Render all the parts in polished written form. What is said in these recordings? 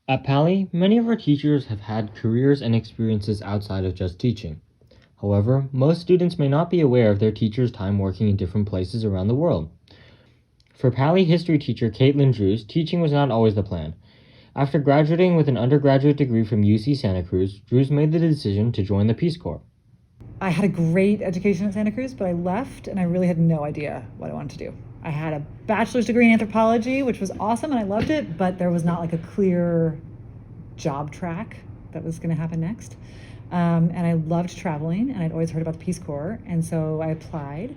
At Paly, many of our teachers have had careers and experiences outside of just teaching. However, most students may not be aware of their teachers' time working in different places around the world. For Paly history teacher Caitlin Drews, teaching was not always the plan. After graduating with an undergraduate degree from UC Santa Cruz, Drews made the decision to join the Peace Corps. I had a great education at Santa Cruz, but I left and I really had no idea what I wanted to do. I had a bachelor's degree in anthropology, which was awesome and I loved it, but there was not like a clear job track that was going to happen next. And I loved traveling and I'd always heard about the Peace Corps, and so I applied.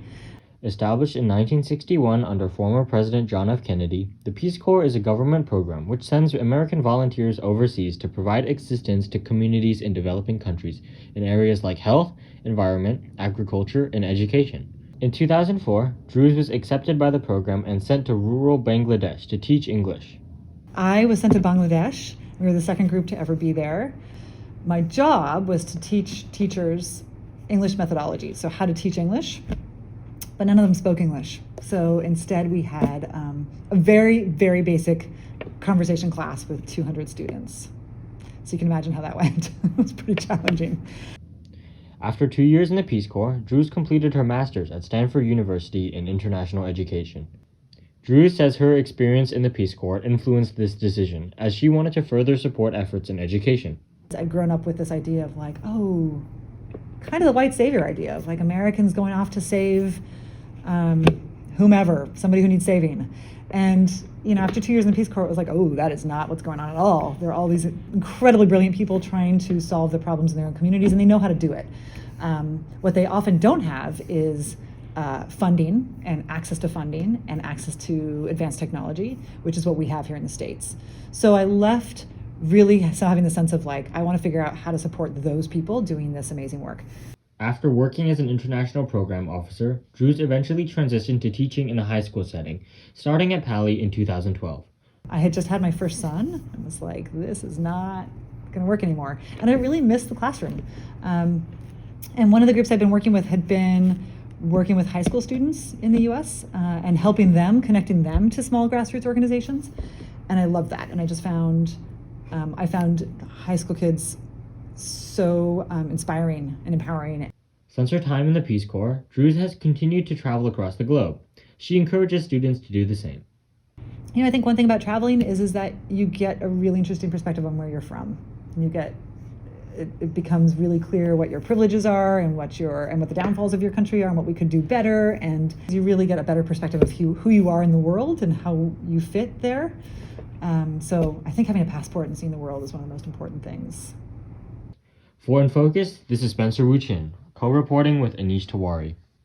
Established in 1961 under former President John F. Kennedy, the Peace Corps is a government program which sends American volunteers overseas to provide assistance to communities in developing countries in areas like health, environment, agriculture, and education. In 2004, Drews was accepted by the program and sent to rural Bangladesh to teach English. I was sent to Bangladesh. We were the second group to ever be there. My job was to teach teachers English methodology, so how to teach English, but none of them spoke English. So instead we had a very, very basic conversation class with 200 students. So you can imagine how that went. It was pretty challenging. After 2 years in the Peace Corps, Drews completed her master's at Stanford University in International Education. Drews says her experience in the Peace Corps influenced this decision, as she wanted to further support efforts in education. I'd grown up with this idea of like, oh, kind of the white savior idea of like Americans going off to save whomever, somebody who needs saving. And, you know, after 2 years in the Peace Corps, it was like, oh, that is not what's going on at all. There are all these incredibly brilliant people trying to solve the problems in their own communities, and they know how to do it. What they often don't have is funding and access to funding and access to advanced technology, which is what we have here in the States. So I left really so having the sense of like, I want to figure out how to support those people doing this amazing work. After working as an international program officer, Drews eventually transitioned to teaching in a high school setting, starting at Paly in 2012. I had just had my first son and was like, this is not going to work anymore. And I really missed the classroom. And one of the groups I've been working with had been working with high school students in the US and helping them, connecting them to small grassroots organizations. And I loved that. And I just found, I found high school kids so inspiring and empowering. Since her time in the Peace Corps, Drews has continued to travel across the globe. She encourages students to do the same. You know, I think one thing about traveling is that you get a really interesting perspective on where you're from. And you get, it becomes really clear what your privileges are and what the downfalls of your country are and what we could do better. And you really get a better perspective of who you are in the world and how you fit there. So I think having a passport and seeing the world is one of the most important things. For InFocus, this is Spencer Wu Chin, co-reporting with Aneesh Tiwari.